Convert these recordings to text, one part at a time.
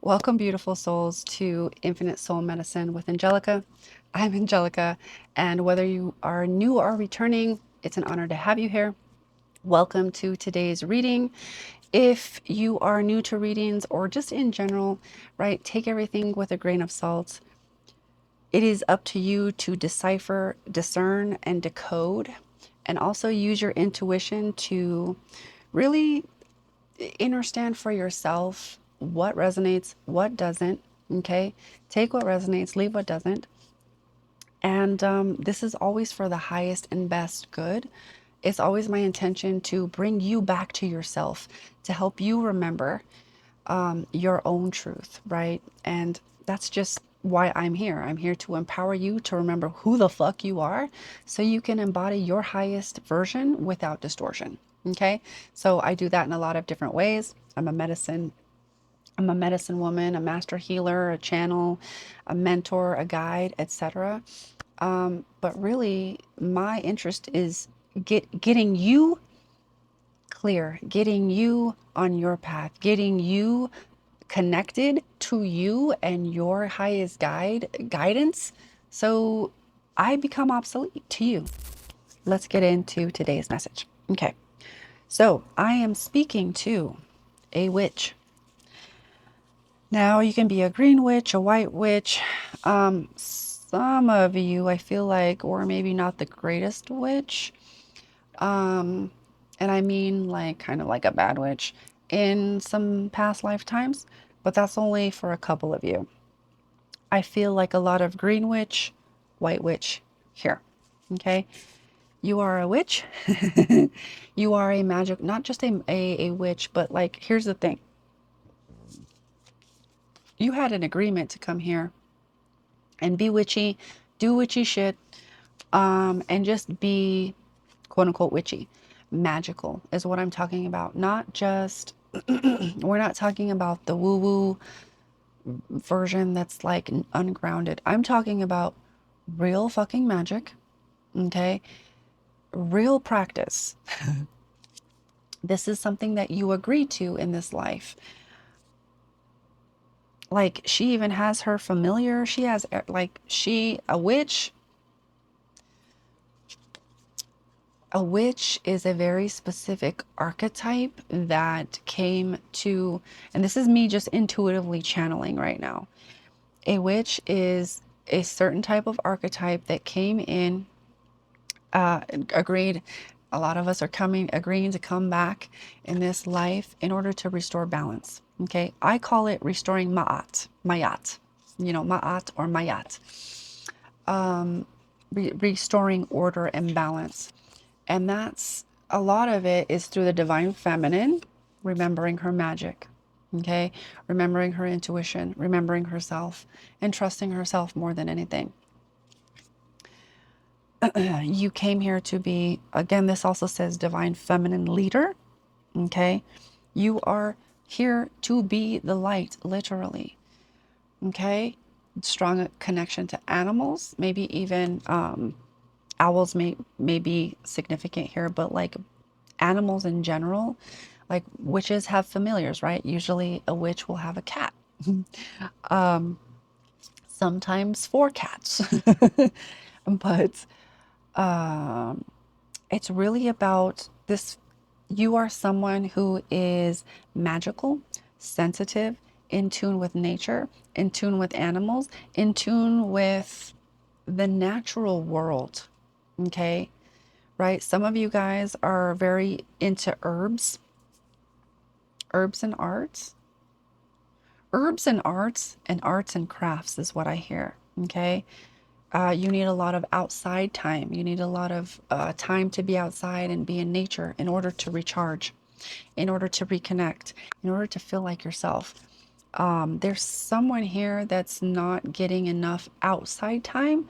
Welcome, beautiful souls, to Infinite Soul Medicine with Angelica. I'm Angelica, and whether you are new or returning, it's an honor to have you here. Welcome to today's reading. If you are new to readings or just in general, right, take everything with a grain of salt. It is up to you to decipher, discern, and decode, and also use your intuition to really understand for yourself what resonates, what doesn't. Okay, take what resonates, leave what doesn't. And this is always for the highest and best good. It's always my intention to bring you back to yourself, to help you remember your own truth, right? And that's just why I'm here. I'm here to empower you to remember who the fuck you are so you can embody your highest version without distortion. Okay, so I do that in a lot of different ways. I'm a medicine woman, a master healer, a channel, a mentor, a guide, etc. But really, my interest is getting you clear, getting you on your path, getting you connected to you and your highest guidance, so I become obsolete to you. Let's get into today's message. Okay, so I am speaking to a witch. Now, you can be a green witch, a white witch. Some of you, I feel like, or maybe not the greatest witch. Um, and I mean like kind of like a bad witch in some past lifetimes, but that's only for a couple of you. I feel like a lot of green witch, white witch here. Okay. You are a witch. You are a magic, not just a witch, but like, here's the thing. You had an agreement to come here and be witchy, do witchy shit, and just be quote unquote witchy. Magical is what I'm talking about. Not just, we're not talking about the woo woo version that's like ungrounded. I'm talking about real fucking magic, okay? Real practice. This is something that you agree to in this life. Like, she even has her familiar. She has, like, a witch. A witch is a very specific archetype that came to, and this is me just intuitively channeling right now. A witch is a certain type of archetype that came in, agreed. A lot of us are agreeing to come back in this life in order to restore balance. Okay. I call it restoring Ma'at, Ma'at or Mayat, restoring order and balance. And that's a lot of it is through the divine feminine, remembering her magic, okay? Remembering her intuition, remembering herself, and trusting herself more than anything. You came here to be, again, this also says divine feminine leader, okay? You are here to be the light, literally, okay? Strong connection to animals, maybe even owls may be significant here, but like animals in general, like witches have familiars, right? Usually a witch will have a cat. um, Sometimes four cats. But it's really about this. You are someone who is magical, sensitive, in tune with nature, in tune with animals, in tune with the natural world. Okay. Right? Some of you guys are very into herbs and arts. Herbs and arts and crafts is what I hear. Okay. You need a lot of outside time. You need a lot of time to be outside and be in nature in order to recharge, in order to reconnect, in order to feel like yourself. There's someone here that's not getting enough outside time.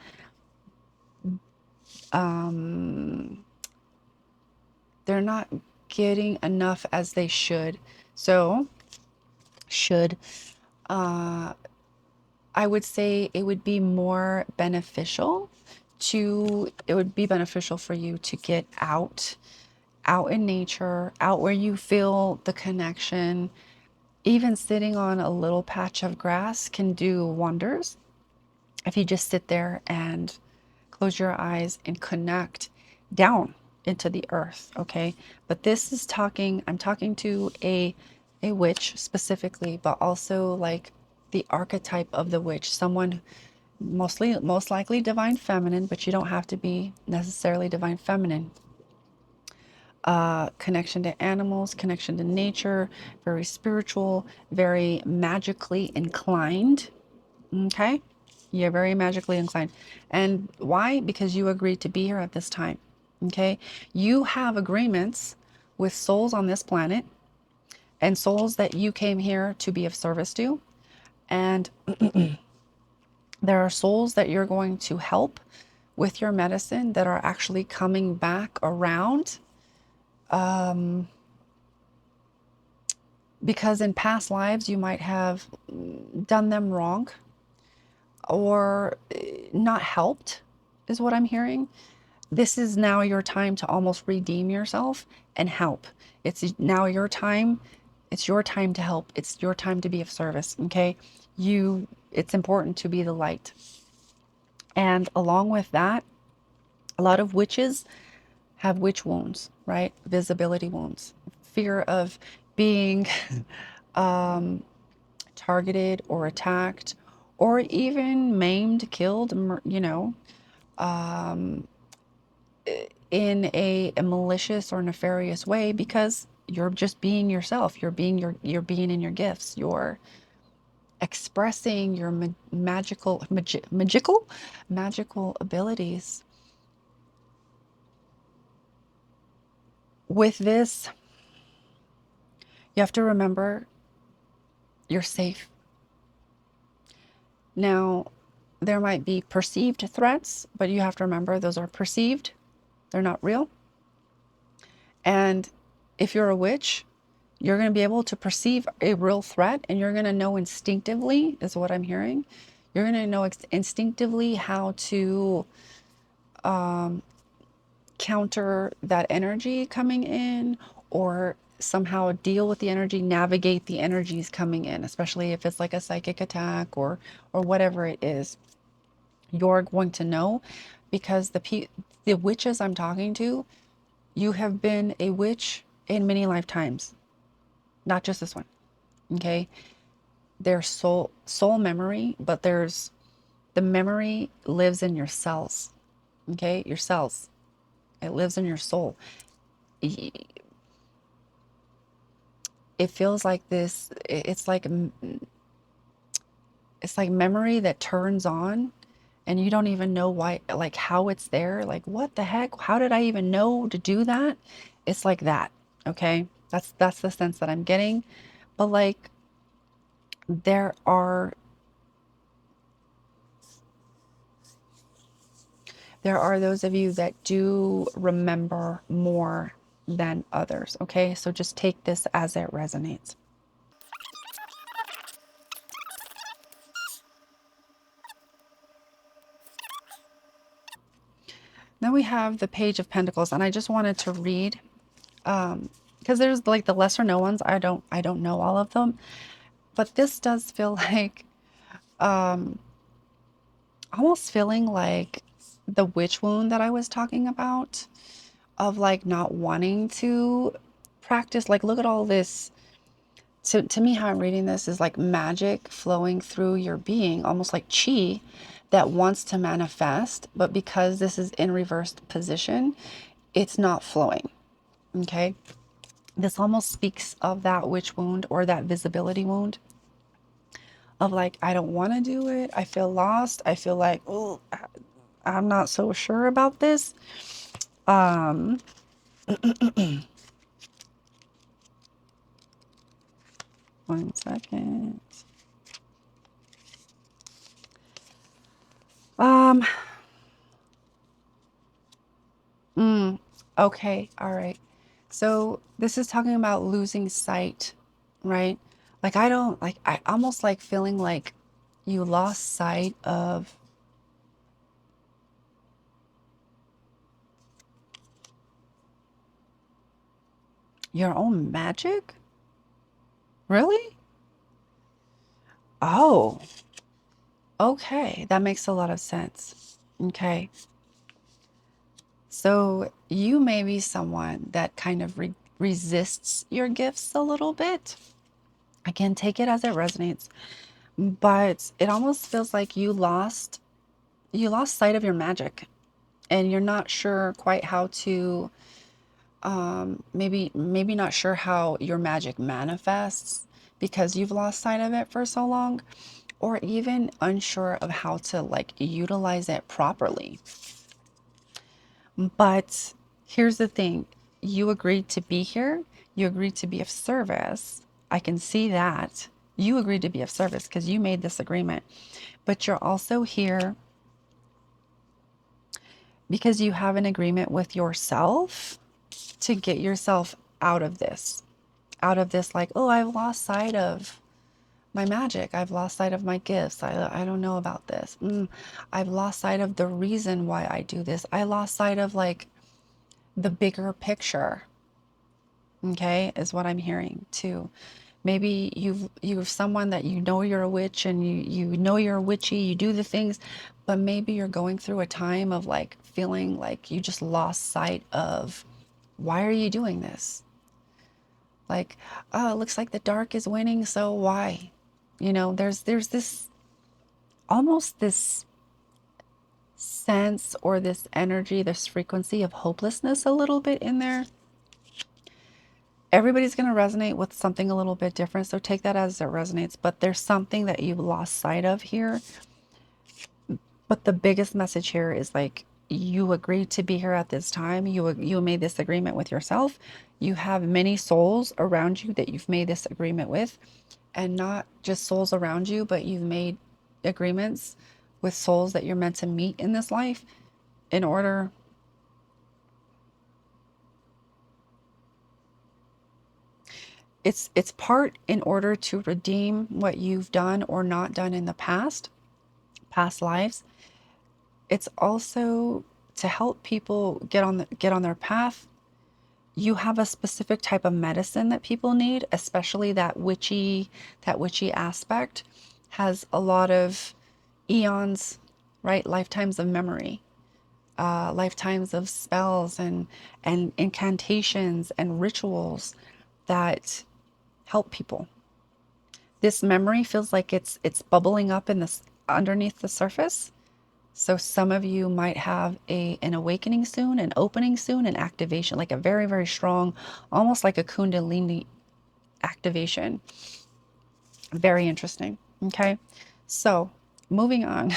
They're not getting enough as they should. So, should I would say it would be more beneficial it would be beneficial for you to get out in nature, out where you feel the connection, Even sitting on a little patch of grass can do wonders if you just sit there and close your eyes and connect down into the earth, okay? But this is talking, I'm talking to a witch specifically, but also like the archetype of the witch, someone most likely divine feminine, but you don't have to be necessarily divine feminine. Connection to animals, connection to nature, very spiritual, very magically inclined. Okay? You're very magically inclined. And why? Because you agreed to be here at this time. Okay? You have agreements with souls on this planet and souls that you came here to be of service to. And there are souls that you're going to help with your medicine that are actually coming back around. Because in past lives you might have done them wrong or not helped, is what I'm hearing. This is now your time to almost redeem yourself and help. It's now your time. It's your time to help. It's your time to be of service. Okay. It's important to be the light. And along with that, a lot of witches have witch wounds, right? Visibility wounds, fear of being targeted or attacked or even maimed, killed, in a malicious or nefarious way because you're just being yourself. You're being in your gifts. You're expressing your magical abilities. With this, you have to remember you're safe. Now, there might be perceived threats, but you have to remember those are perceived. They're not real. And if you're a witch, you're going to be able to perceive a real threat and you're going to know instinctively, is what I'm hearing. You're going to know instinctively how to counter that energy coming in or somehow deal with the energy, navigate the energies coming in, especially if it's like a psychic attack or whatever it is. You're going to know because the witches I'm talking to, you have been a witch in many lifetimes, not just this one. Okay? There's soul memory, but there's the memory lives in your cells. Okay? Your cells. It lives in your soul. It feels like this, it's like memory that turns on and you don't even know why, like how it's there, like what the heck, how did I even know to do that? It's like that. Okay? That's the sense that I'm getting. But like there are those of you that do remember more than others. Okay? So just take this as it resonates. Then we have the Page of Pentacles, and I just wanted to read because there's like the lesser known ones. I don't know all of them, but this does feel like almost feeling like the witch wound that I was talking about, of like not wanting to practice. Like, look at all this. To me, how I'm reading this is like magic flowing through your being, almost like chi that wants to manifest, but because this is in reversed position, it's not flowing. Okay. This almost speaks of that witch wound or that visibility wound of like, I don't want to do it. I feel lost. I feel like, oh, I'm not so sure about this. Um, 1 second. Um, okay, all right. So this is talking about losing sight, right? Like I don't like I almost like feeling like you lost sight of your own magic? Really? Oh, okay. That makes a lot of sense. Okay. So you may be someone that kind of resists your gifts a little bit. Again, take it as it resonates. But it almost feels like you lost sight of your magic, and you're not sure quite how to, maybe not sure how your magic manifests because you've lost sight of it for so long, or even unsure of how to like utilize it properly. But here's the thing, you agreed to be here, you agreed to be of service. I can see that. You agreed to be of service because you made this agreement, but you're also here because you have an agreement with yourself to get yourself out of this. Out of this, like, oh, I've lost sight of my magic. I've lost sight of my gifts. I don't know about this. I've lost sight of the reason why I do this. I lost sight of like the bigger picture. Okay, is what I'm hearing too. Maybe you've someone that you know you're a witch and you know you're witchy, you do the things, but maybe you're going through a time of like feeling like you just lost sight of why are you doing this? Like, oh, it looks like the dark is winning, so why? There's this almost this sense or this energy, this frequency of hopelessness a little bit in there. Everybody's going to resonate with something a little bit different, so take that as it resonates, but there's something that you've lost sight of here. But the biggest message here is like, you agreed to be here at this time. You made this agreement with yourself. You have many souls around you that you've made this agreement with, and not just souls around you, but you've made agreements with souls that you're meant to meet in this life in order. It's part in order to redeem what you've done or not done in the past lives. It's also to help people get on their path. You have a specific type of medicine that people need, especially that witchy aspect has a lot of eons, right? Lifetimes of memory, lifetimes of spells and incantations and rituals that help people. This memory feels like it's bubbling up in this underneath the surface. So some of you might have an awakening soon, an opening soon, an activation, like a very, very strong, almost like a Kundalini activation. Very interesting. Okay. So moving on,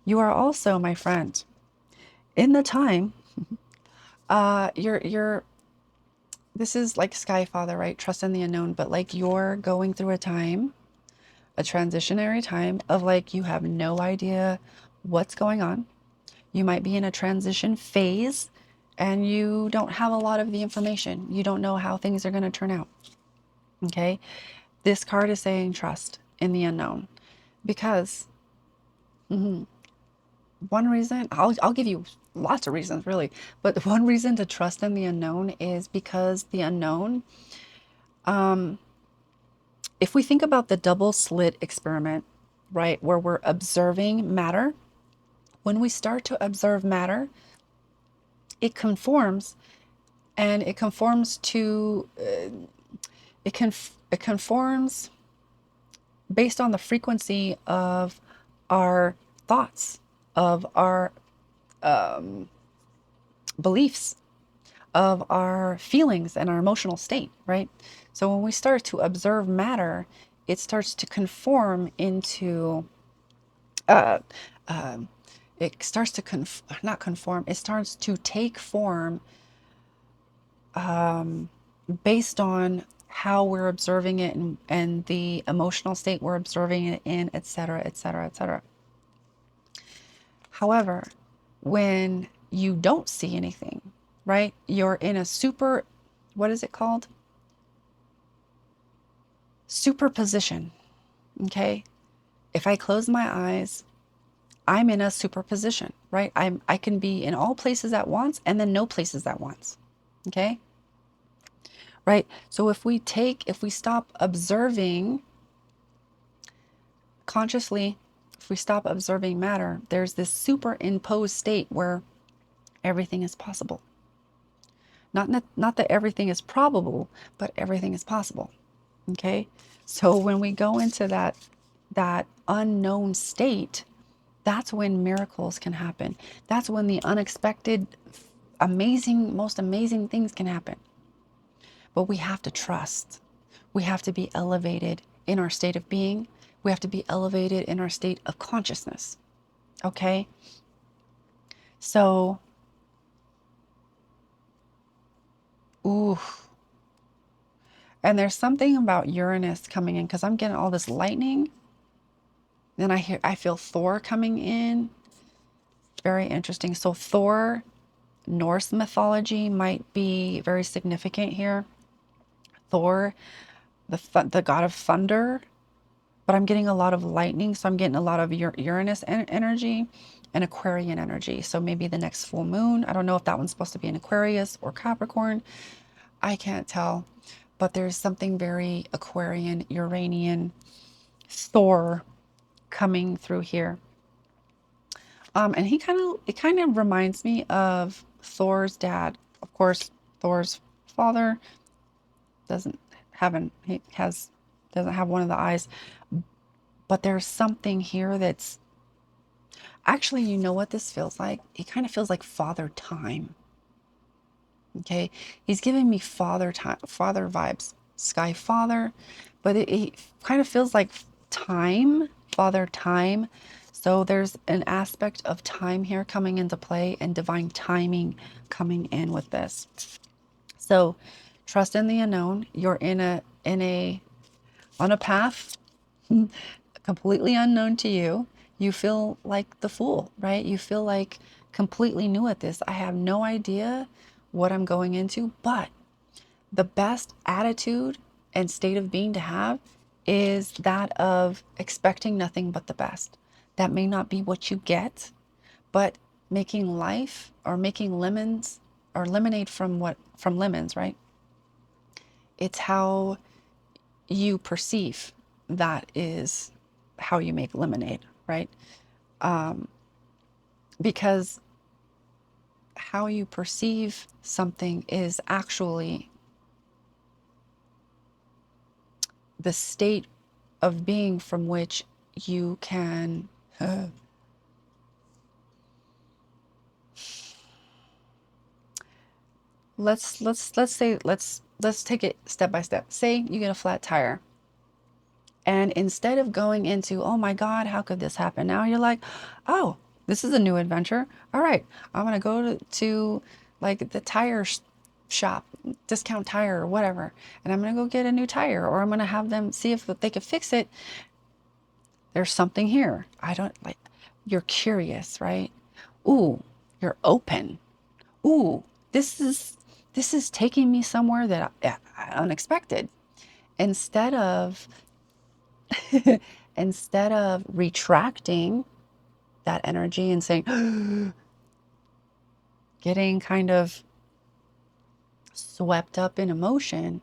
you are also, my friend, in the time, you're this is like Sky Father, right? Trust in the unknown, but like you're going through a time, a transitionary time of like you have no idea what's going on. You might be in a transition phase and you don't have a lot of the information. You don't know how things are going to turn out. Okay. This card is saying trust in the unknown because one reason, I'll give you lots of reasons really, but one reason to trust in the unknown is because the unknown, um, if we think about the double slit experiment, right, where we're observing matter, when we start to observe matter, it conforms and it conforms to it conforms based on the frequency of our thoughts, of our beliefs, of our feelings and our emotional state, right? So when we start to observe matter, it starts to conform into uh, um, it starts to not conform, it starts to take form based on how we're observing it and the emotional state we're observing it in, etc., etc., etc. However, when you don't see anything, right? You're in a what is it called? Superposition. Okay. If I close my eyes, I'm in a superposition, right? I can be in all places at once and then no places at once. Okay. Right. So if we stop observing consciously, if we stop observing matter, there's this superimposed state where everything is possible. Not that everything is probable, but everything is possible. Okay? So when we go into that unknown state, that's when miracles can happen. That's when the unexpected, amazing, most amazing things can happen. But we have to trust. We have to be elevated in our state of being. We have to be elevated in our state of consciousness. Okay? So, ooh. And there's something about Uranus coming in because I'm getting all this lightning. Then I feel Thor coming in. Very interesting. So Thor, Norse mythology might be very significant here. Thor, the god of thunder, but I'm getting a lot of lightning, so I'm getting a lot of Uranus energy and Aquarian energy. So maybe the next full moon. I don't know if that one's supposed to be in Aquarius or Capricorn. I can't tell, but there's something very Aquarian, Uranian, Thor coming through here. And it kind of reminds me of Thor's dad. Of course, Thor's father doesn't doesn't have one of the eyes, but there's something here that's actually, you know what this feels like? It kind of feels like Father Time. Okay, he's giving me Father Time, Father vibes, Sky Father, but it kind of feels like time, Father Time. So there's an aspect of time here coming into play and divine timing coming in with this. So trust in the unknown. You're on a path completely unknown to you. You feel like the fool, right? You feel like completely new at this. I have no idea what I'm going into, but the best attitude and state of being to have is that of expecting nothing but the best. That may not be what you get, but making life or making lemons or lemonade from lemons, right? It's how you perceive that is how you make lemonade, right? Because how you perceive something is actually the state of being from which you can let's take it step by step. Say you get a flat tire, and instead of going into, oh my God, how could this happen? Now you're like, oh, this is a new adventure. All right, I'm gonna go to like the tire shop, discount tire or whatever, and I'm gonna go get a new tire, or I'm gonna have them see if they could fix it. There's something here. I don't like, you're curious, right? Ooh, you're open. Ooh, this is taking me somewhere that unexpected. Instead of instead of retracting that energy and saying, getting kind of swept up in emotion,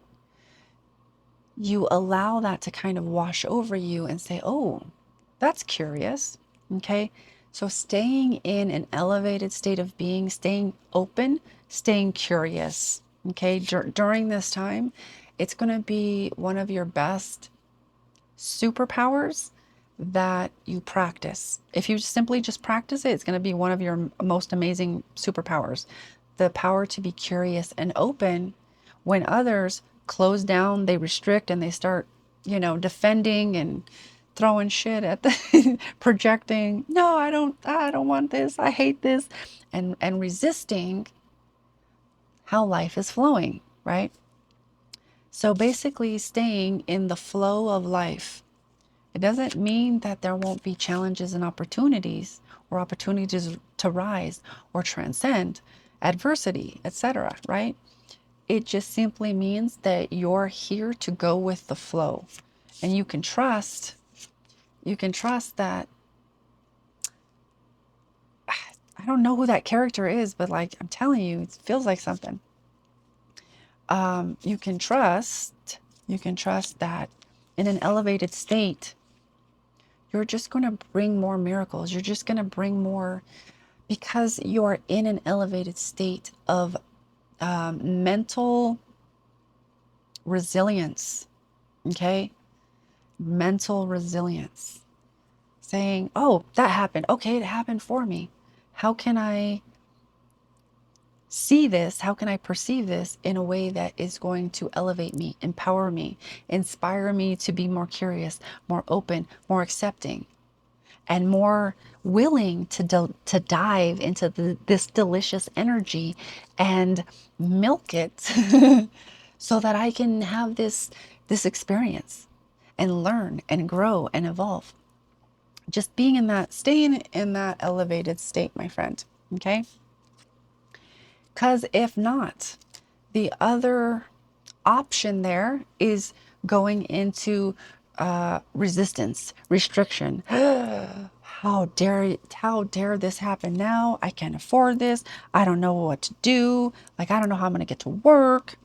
you allow that to kind of wash over you and say, oh, that's curious. Okay. So staying in an elevated state of being, staying open, staying curious. Okay. During this time, it's going to be one of your best superpowers that you practice. If you simply just practice it, it's going to be one of your most amazing superpowers. The power to be curious and open when others close down, they restrict, and they start, defending and throwing shit at the projecting, no, I don't want this, I hate this, and resisting how life is flowing, right? So basically staying in the flow of life. It doesn't mean that there won't be challenges and opportunities or opportunities to rise or transcend adversity, etc., right? It just simply means that you're here to go with the flow. And you can trust that, I don't know who that character is, but like I'm telling you, it feels like something. You can trust that in an elevated state, you're just going to bring more miracles. You're just going to bring more, because you're in an elevated state of mental resilience. Okay? Mental resilience. Saying, oh, that happened. Okay, it happened for me. How can I see this? How can I perceive this in a way that is going to elevate me, empower me, inspire me to be more curious, more open, more accepting, and more willing to dive into this delicious energy and milk it so that I can have this experience and learn and grow and evolve. Just being in that, staying in that elevated state, my friend. Okay? Because if not, the other option there is going into resistance, restriction. How dare this happen now? I can't afford this. I don't know what to do. Like, I don't know how I'm going to get to work.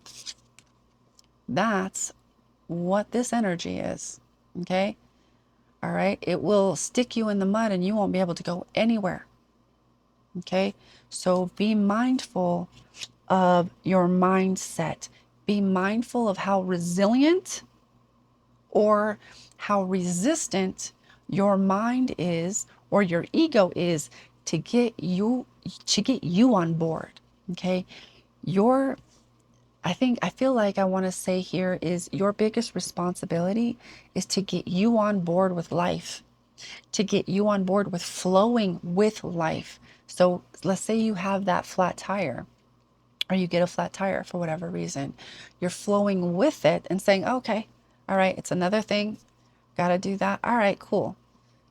That's what this energy is. Okay? All right? It will stick you in the mud and you won't be able to go anywhere. Okay? So be mindful of your mindset. Be mindful of how resilient or how resistant your mind is or your ego is to get you on board. Okay? Your I feel like I want to say here is your biggest responsibility is to get you on board with life, to get you on board with flowing with life. So let's say you have that flat tire, or you get a flat tire for whatever reason. You're flowing with it and saying, okay, all right, it's another thing. Got to do that. All right, cool.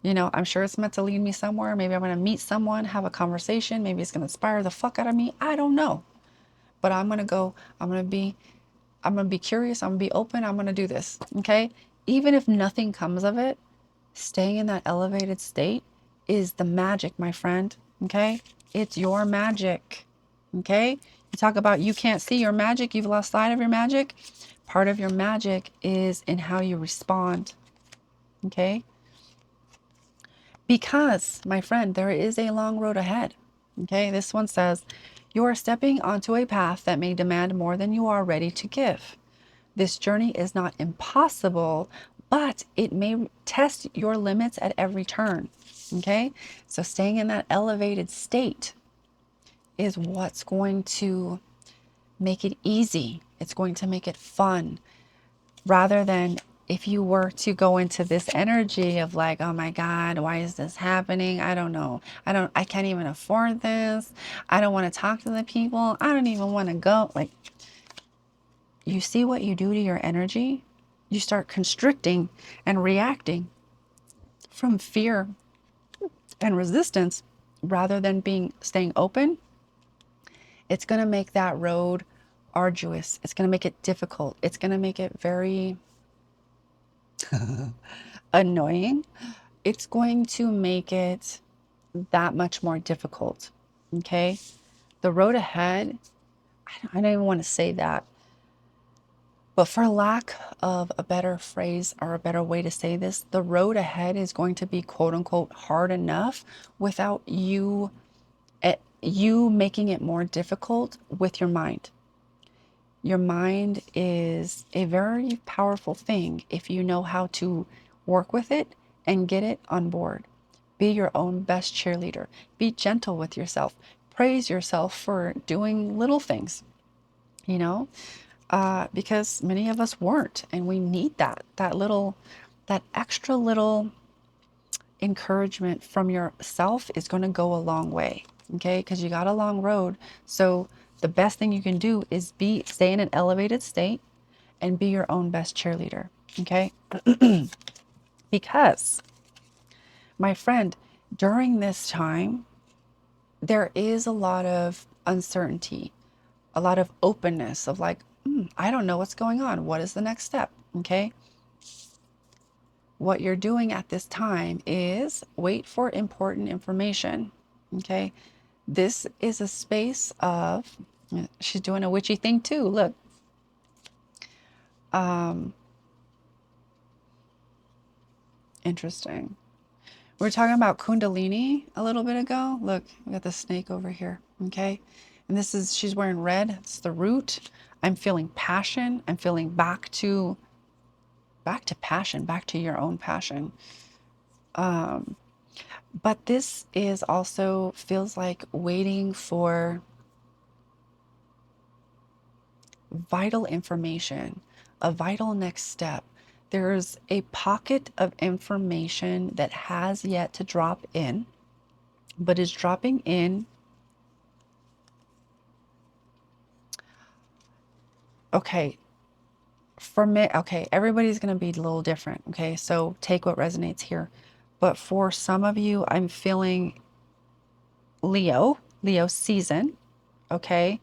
You know, I'm sure it's meant to lead me somewhere. Maybe I'm going to meet someone, have a conversation. Maybe it's going to inspire the fuck out of me. I don't know. But I'm going to go, I'm going to be curious. I'm going to be open. I'm going to do this. Okay. Even if nothing comes of it, staying in that elevated state is the magic, my friend. Okay. It's your magic. Okay. You talk about you can't see your magic. You've lost sight of your magic. Part of your magic is in how you respond. Okay. Because, my friend, there is a long road ahead. Okay. This one says, you are stepping onto a path that may demand more than you are ready to give. This journey is not impossible, but it may test your limits at every turn. Okay. So staying in that elevated state is what's going to make it easy. It's going to make it fun, rather than if you were to go into this energy of like, oh my God, why is this happening? I don't know. I can't even afford this. I don't want to talk to the people. I don't even want to go. Like, you see what you do to your energy? You start constricting and reacting from fear and resistance rather than staying open. It's going to make that road arduous. It's going to make it difficult. It's going to make it very annoying. It's going to make it that much more difficult. Okay? The road ahead, I don't even want to say that, but for lack of a better phrase or a better way to say this, the road ahead is going to be quote unquote hard enough without you making it more difficult with your mind. Your mind is a very powerful thing if you know how to work with it and get it on board. Be your own best cheerleader. Be gentle with yourself. Praise yourself for doing little things, you know, because many of us weren't, and we need that extra little encouragement from yourself is going to go a long way. Okay, because you got a long road. So the best thing you can do is stay in an elevated state and be your own best cheerleader. Okay, because my friend, during this time, there is a lot of uncertainty, a lot of openness of like, I don't know what's going on. What is the next step? Okay. What you're doing at this time is wait for important information. Okay. This is a space of, she's doing a witchy thing too. Look. Interesting. We were talking about Kundalini a little bit ago. Look, we got the snake over here. Okay. And this is, she's wearing red. It's the root. I'm feeling passion. I'm feeling back to passion, back to your own passion. But this is also feels like waiting for vital information, a vital next step. There's a pocket of information that has yet to drop in, but is dropping in. Okay, for me, okay, everybody's going to be a little different. Okay, so take what resonates here. But for some of you, I'm feeling Leo season. Okay,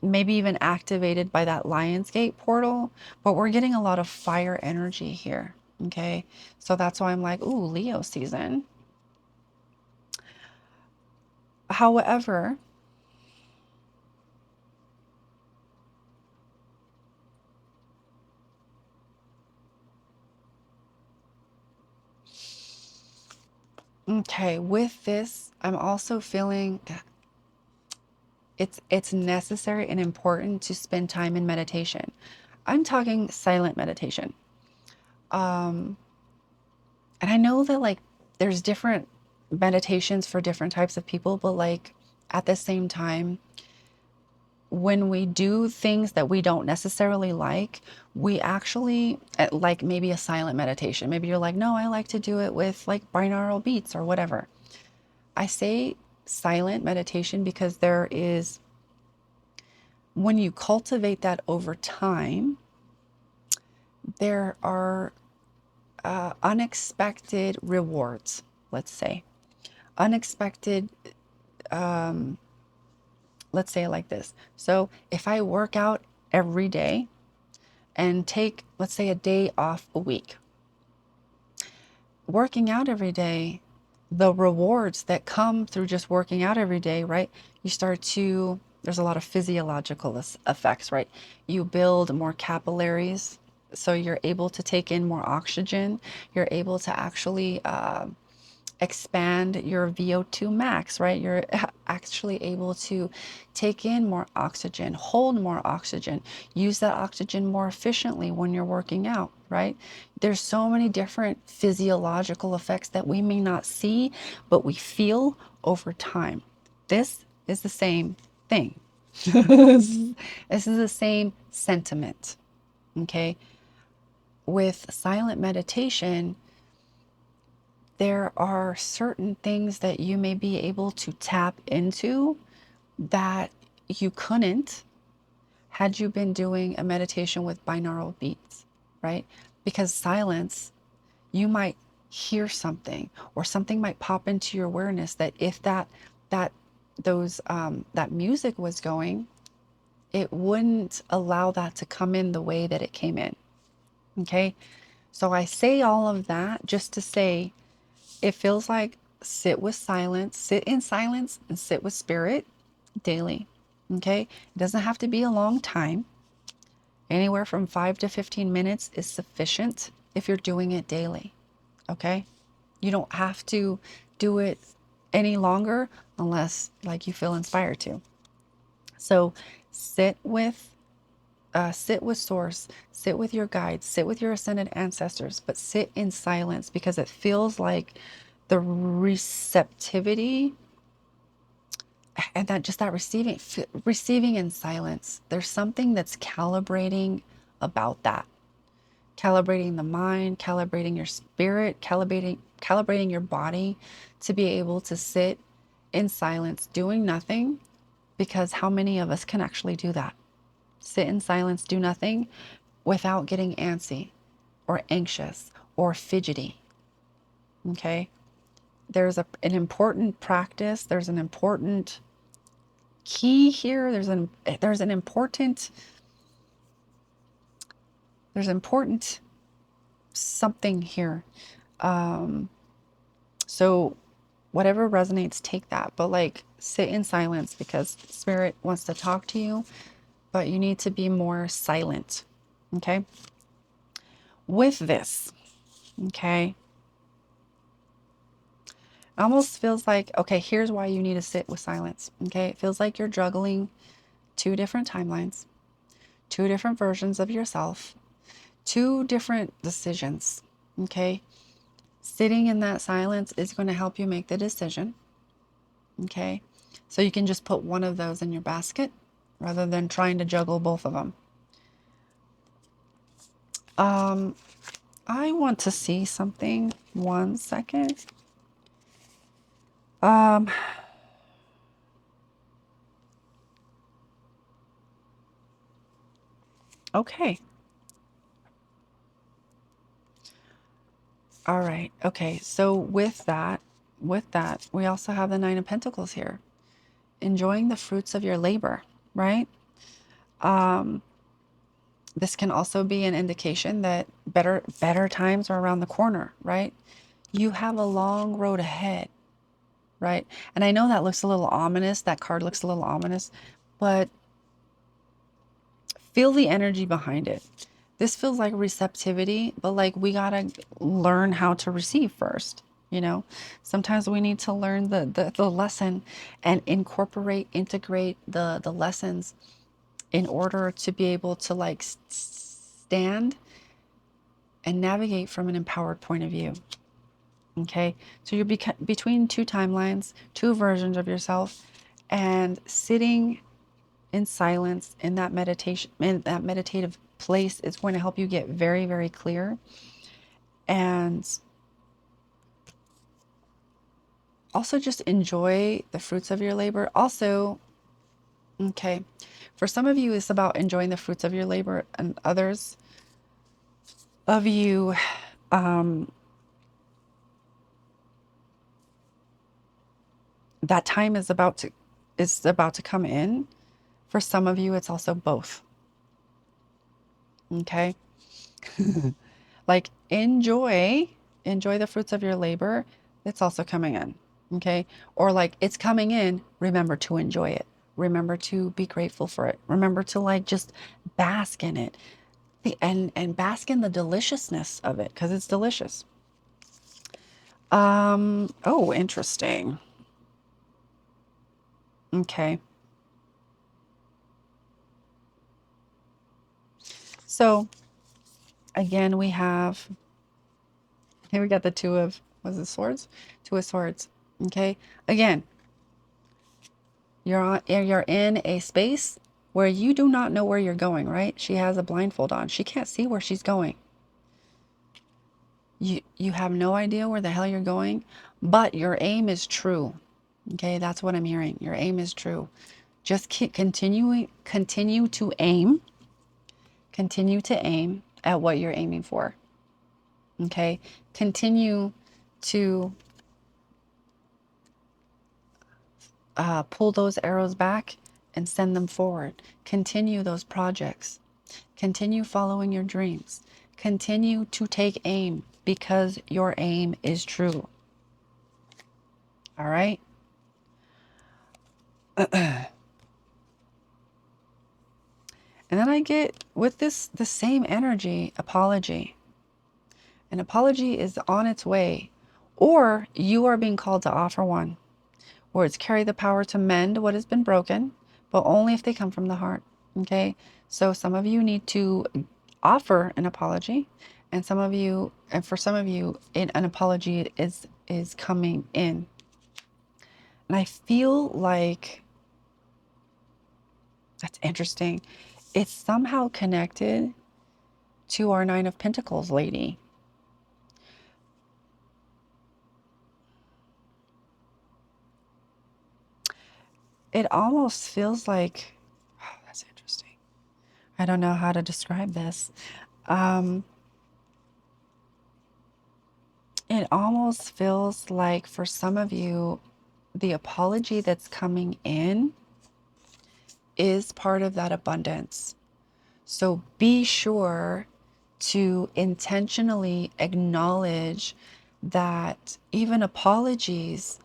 maybe even activated by that Lionsgate portal, but we're getting a lot of fire energy here. Okay, so that's why I'm like, ooh, Leo season. However, okay, with this, I'm also feeling it's necessary and important to spend time in meditation. I'm talking silent meditation. Um, and I know that like there's different meditations for different types of people, but like at the same time, when we do things that we don't necessarily like, we actually like maybe a silent meditation. Maybe you're like, no, I like to do it with like binaural beats or whatever. I say silent meditation because there is, when you cultivate that over time, there are unexpected rewards, let's say. Unexpected, let's say it like this. So if I work out every day and take, let's say, a day off a week, working out every day, the rewards that come through just working out every day, right? You start to, there's a lot of physiological effects, right? You build more capillaries, so you're able to take in more oxygen. You're able to actually expand your VO2 max, right? You're actually able to take in more oxygen, hold more oxygen, use that oxygen more efficiently when you're working out, right? There's so many different physiological effects that we may not see, but we feel over time. This is the same thing. This is the same sentiment, okay? With silent meditation, there are certain things that you may be able to tap into that you couldn't had you been doing a meditation with binaural beats, right? Because silence, you might hear something or something might pop into your awareness that if that that music was going, it wouldn't allow that to come in the way that it came in. Okay? So I say all of that just to say it feels like sit with silence, sit in silence and sit with spirit daily. Okay? It doesn't have to be a long time. Anywhere from 5 to 15 minutes is sufficient if you're doing it daily. Okay? You don't have to do it any longer unless like you feel inspired to. So sit with source, sit with your guides, sit with your ascended ancestors, but sit in silence because it feels like the receptivity and that just that receiving in silence. There's something that's calibrating about that. Calibrating the mind, calibrating your spirit, calibrating your body to be able to sit in silence, doing nothing, because how many of us can actually do that? Sit in silence, do nothing without getting antsy or anxious or fidgety. Okay? There's an important practice, there's an important key here, there's an important something here. So whatever resonates, take that, but like sit in silence because spirit wants to talk to you, but you need to be more silent. Okay? With this, okay? almost feels like, okay, here's why you need to sit with silence. Okay. It feels like you're juggling two different timelines, two different versions of yourself, two different decisions. Okay. Sitting in that silence is going to help you make the decision. Okay. So you can just put one of those in your basket rather than trying to juggle both of them. I want to see something. 1 second. Um, okay. All right. Okay. So with that, we also have the Nine of Pentacles here. Enjoying the fruits of your labor, right? Um, this can also be an indication that better times are around the corner, right? You have a long road ahead, right? And I know that looks a little ominous. That card looks a little ominous, but feel the energy behind it. This feels like receptivity, but like we gotta learn how to receive first. You know, sometimes we need to learn the lesson and integrate the lessons in order to be able to like stand and navigate from an empowered point of view. Okay, so you're between two timelines, two versions of yourself, and sitting in silence in that meditation, in that meditative place, is going to help you get very, very clear. And also just enjoy the fruits of your labor. Also, okay, for some of you, it's about enjoying the fruits of your labor, and others of you, um, that time is about to come in. For some of you, it's also both. Okay. Like enjoy the fruits of your labor. It's also coming in. Okay. Or like it's coming in, remember to enjoy it. Remember to be grateful for it. Remember to like just bask in it. And bask in the deliciousness of it, because it's delicious. Oh, interesting. Okay. So again, we have here we got the two of, was it swords? Two of swords. Okay. Again, you're in a space where you do not know where you're going, right? She has a blindfold on. She can't see where she's going. You have no idea where the hell you're going, but your aim is true. Okay, that's what I'm hearing. Your aim is true. Just continue to aim at what you're aiming for. Okay? Continue to pull those arrows back and send them forward. Continue those projects. Continue following your dreams. Continue to take aim because your aim is true. All right? And then I get with this the same energy, apology. An apology is on its way, or you are being called to offer one. Words carry the power to mend what has been broken, but only if they come from the heart. Okay? So some of you need to offer an apology, and for some of you, an apology is coming in. And I feel like that's interesting. It's somehow connected to our Nine of Pentacles lady. It almost feels like, oh, that's interesting. I don't know how to describe this. Um, it almost feels like for some of you, the apology that's coming in is part of that abundance. So be sure to intentionally acknowledge that even apologies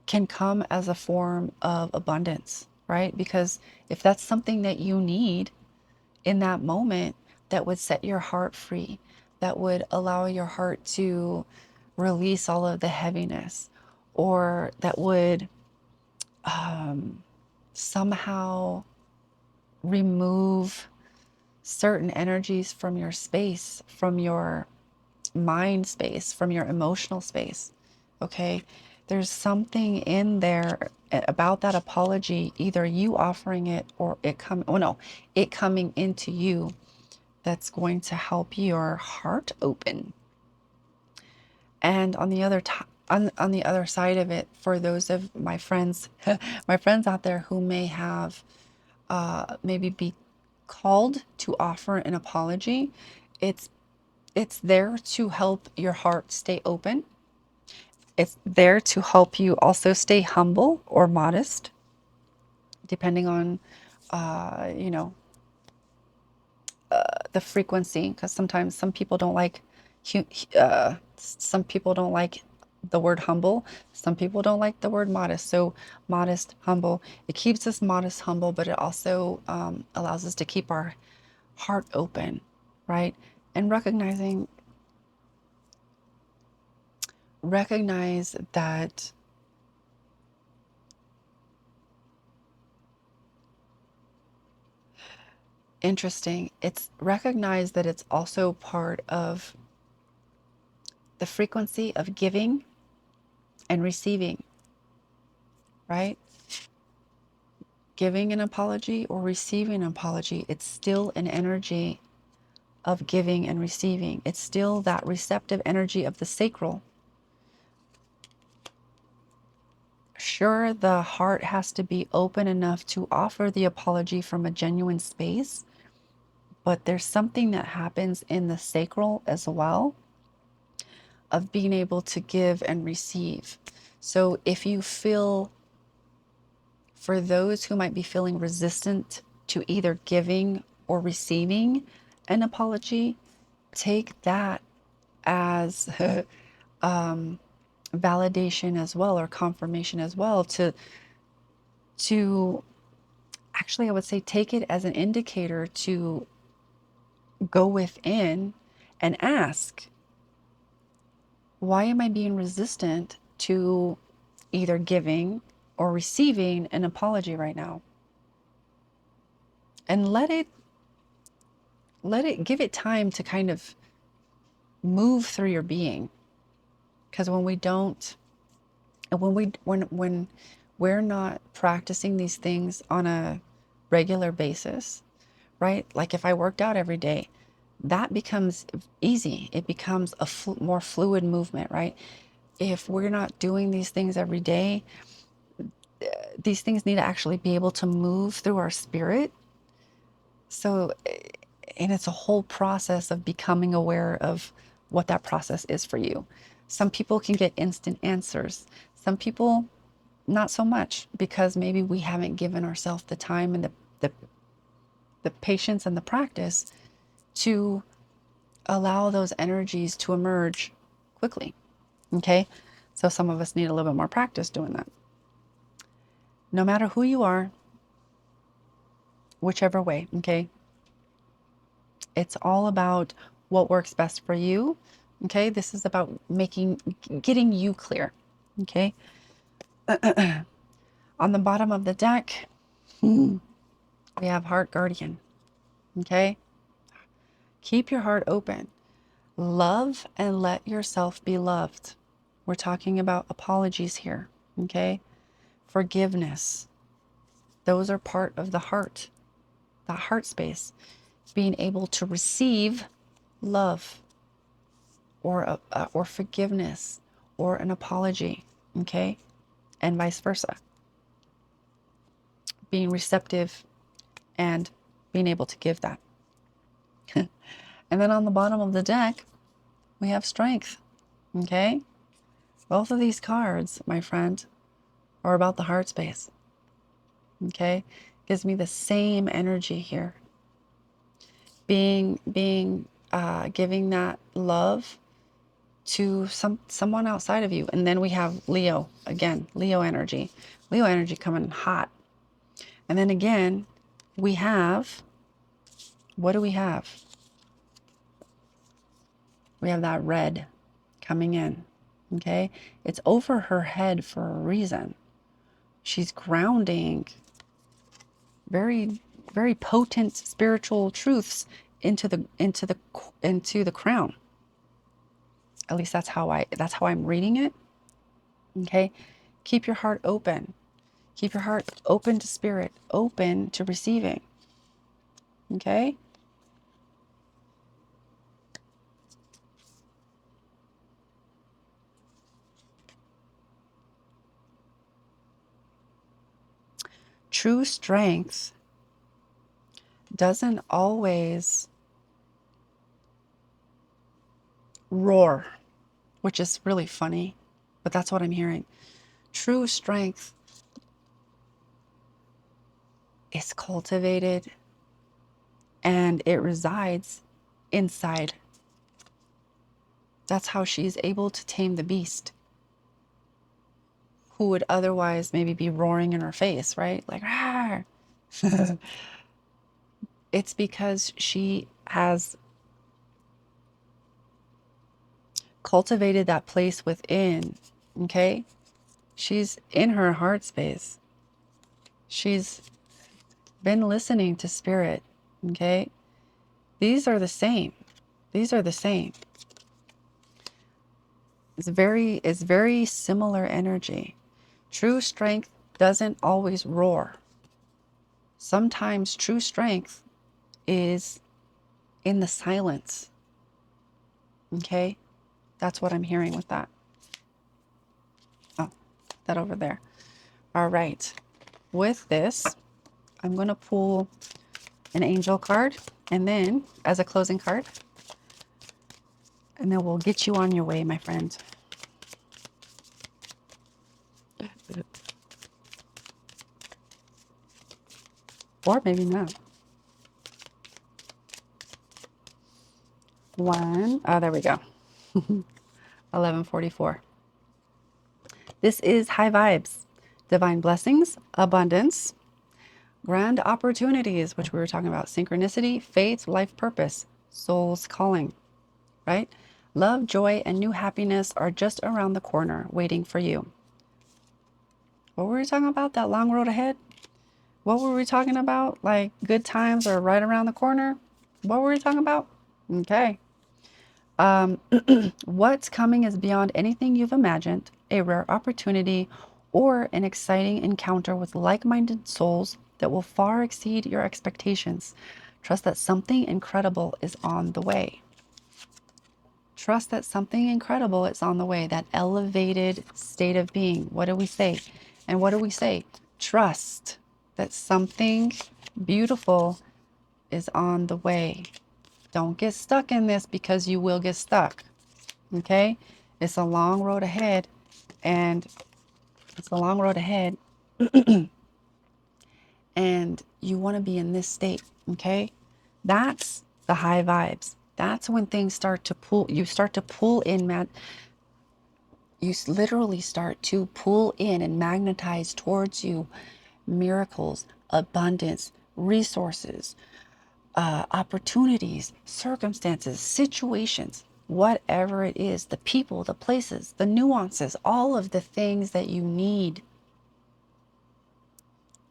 can come as a form of abundance, right? Because if that's something that you need in that moment, that would set your heart free, that would allow your heart to release all of the heaviness, or that would somehow remove certain energies from your space, from your mind space, from your emotional space. Okay? There's something in there about that apology, either you offering it or it coming into you, that's going to help your heart open. And on the other on the other side of it, for those of my friends, my friends out there who may have maybe be called to offer an apology, it's there to help your heart stay open. It's there to help you also stay humble or modest, depending on, you know, the frequency. Because sometimes some people don't like, some people don't like the word humble. Some people don't like the word modest. So modest, humble. It keeps us modest, humble, but it also allows us to keep our heart open, right? And recognize that interesting. It's recognize that it's also part of the frequency of giving and receiving, right? Giving an apology or receiving an apology, it's still an energy of giving and receiving. It's still that receptive energy of the sacral. Sure, the heart has to be open enough to offer the apology from a genuine space, but there's something that happens in the sacral as well of being able to give and receive. So if you feel, for those who might be feeling resistant to either giving or receiving an apology, take that as validation as well, or confirmation as well, to actually, I would say, take it as an indicator to go within and ask, why am I being resistant to either giving or receiving an apology right now? And give it time to kind of move through your being. Because when we don't, and when we're not practicing these things on a regular basis, right? Like if I worked out every day, that becomes easy. It becomes a more fluid movement, right? If we're not doing these things every day, these things need to actually be able to move through our spirit. So, and it's a whole process of becoming aware of what that process is for you. Some people can get instant answers. Some people, not so much, because maybe we haven't given ourselves the time and the, the patience and the practice to allow those energies to emerge quickly. Okay? So some of us need a little bit more practice doing that. No matter who you are, whichever way, okay? It's all about what works best for you. Okay? This is about getting you clear. Okay? On the bottom of the deck, we have Heart Guardian. Okay? Keep your heart open. Love and let yourself be loved. We're talking about apologies here. Okay? Forgiveness. Those are part of the heart, the heart space. Being able to receive love or forgiveness or an apology, okay? And vice versa. Being receptive and being able to give that. And then on the bottom of the deck, we have strength, okay? Both of these cards, my friend, are about the heart space, okay? Gives me the same energy here. Giving that love to someone outside of you. And then we have Leo, again, Leo energy coming hot. And then again, we have, what do we have? We have that red coming in, Okay? It's over her head for a reason. She's grounding very, very potent spiritual truths into the crown. At least that's how I'm reading it. Okay? Keep your heart open. Keep your heart open to spirit, open to receiving. Okay? True strength doesn't always roar, which is really funny, but that's what I'm hearing. True strength is cultivated and it resides inside. That's how she's able to tame the beast who would otherwise maybe be roaring in her face, right? Like, "Rawr." It's because she has cultivated that place within, okay? She's in her heart space. She's been listening to spirit, okay? These are the same. These are the same. It's very similar energy. True strength doesn't always roar. Sometimes true strength is in the silence. Okay? That's what I'm hearing with that. Oh, that over there. All right. With this, I'm going to pull an angel card and then as a closing card, and then we'll get you on your way, my friend. Or maybe not. Oh, there we go. 1144. This is high vibes, divine blessings, abundance, grand opportunities, which we were talking about, synchronicity, faith, life purpose, soul's calling, right? Love, joy, and new happiness are just around the corner waiting for you. What were we talking about? That long road ahead? What were we talking about? Like good times are right around the corner? What were we talking about? Okay. What's coming is beyond anything you've imagined, a rare opportunity or an exciting encounter with like-minded souls that will far exceed your expectations. Trust that something incredible is on the way. Trust that something incredible is on the way, that elevated state of being. What do we say? And what do we say? Trust that something beautiful is on the way. Don't get stuck in this because you will get stuck. Okay? It's a long road ahead, and it's a long road ahead, and you want to be in this state. Okay? That's the high vibes. That's when things start to pull. You start to pull in, you literally start to pull in and magnetize towards you miracles, abundance, resources, opportunities, circumstances, situations, whatever it is, the people, the places, the nuances, all of the things that you need,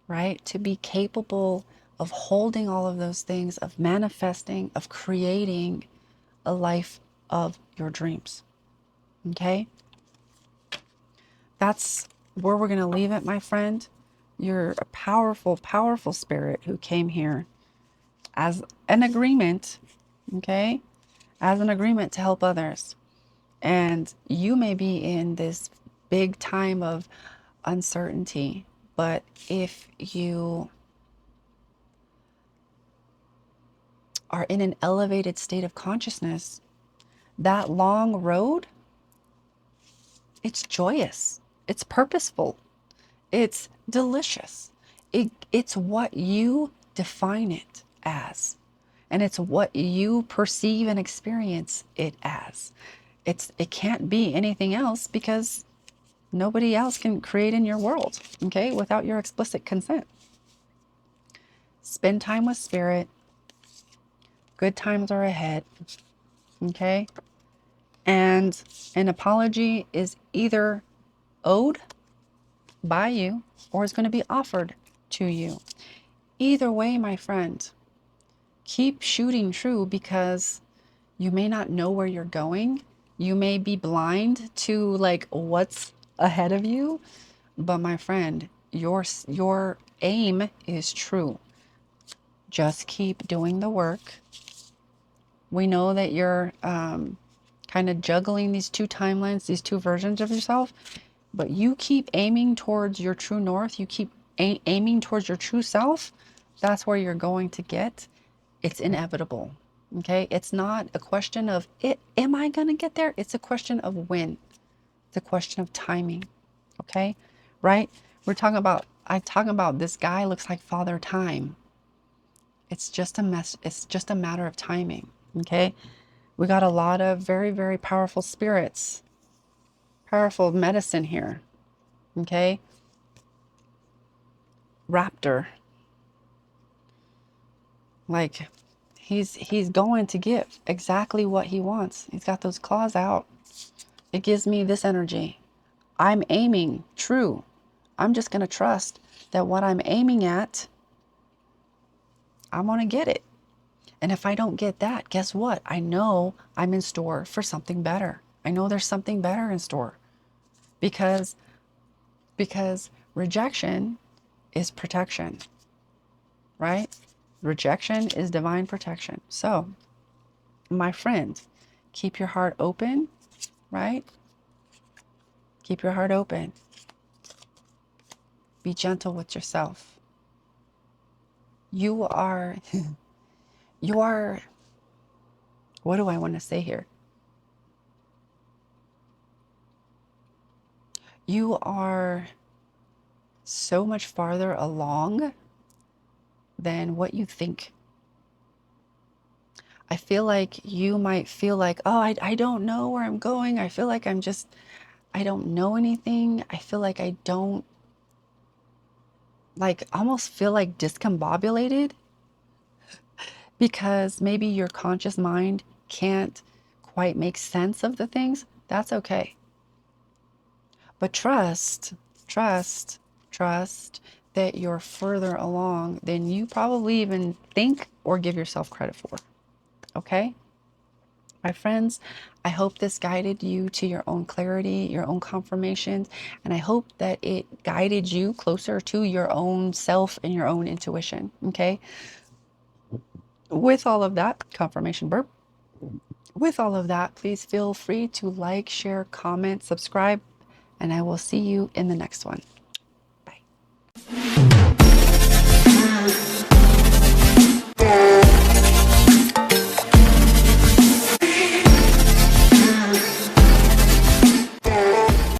right? To be capable of holding all of those things, of manifesting, of creating a life of your dreams. Okay? That's where we're going to leave it, my friend. You're a powerful, powerful spirit who came here as an agreement, okay? As an agreement to help others. And you may be in this big time of uncertainty, but if you are in an elevated state of consciousness, that long road, it's joyous, it's purposeful, it's delicious. It's what you define it as. And it's what you perceive and experience it as. It can't be anything else because nobody else can create in your world, okay, without your explicit consent. Spend time with spirit. Good times are ahead, okay? And an apology is either owed by you or is going to be offered to you. Either way, my friend, keep shooting true, because you may not know where you're going. You may be blind to like what's ahead of you, but my friend, your aim is true. Just keep doing the work. We know that you're kind of juggling these two timelines, these two versions of yourself, but you keep aiming towards your true north. You keep aiming towards your true self. That's where you're going to get. It's inevitable. Okay. It's not a question of am I going to get there? It's a question of when. It's a question of timing. Okay. Right. I'm talking about this guy looks like Father Time. It's just a mess. It's just a matter of timing. Okay. We got a lot of very, very powerful spirits, powerful medicine here. Okay. Raptor. Like he's going to give exactly what he wants. He's got those claws out. It gives me this energy. I'm aiming true. I'm just going to trust that what I'm aiming at, I'm going to get it. And if I don't get that, guess what? I know I'm in store for something better. I know there's something better in store, because rejection is protection, right? Rejection is divine protection. So, my friend, keep your heart open, right? Keep your heart open. Be gentle with yourself. You are, you are, what do I want to say here? You are so much farther along than what you think. I feel like you might feel like, oh, I don't know where I'm going. I feel like I don't know anything. I feel like I don't, like, almost feel like discombobulated, because maybe your conscious mind can't quite make sense of the things. That's okay. But trust, trust that you're further along than you probably even think or give yourself credit for. Okay? My friends, I hope this guided you to your own clarity, your own confirmations, and I hope that it guided you closer to your own self and your own intuition. Okay? With all of that, confirmation burp. With all of that, please feel free to like, share, comment, subscribe, and I will see you in the next one.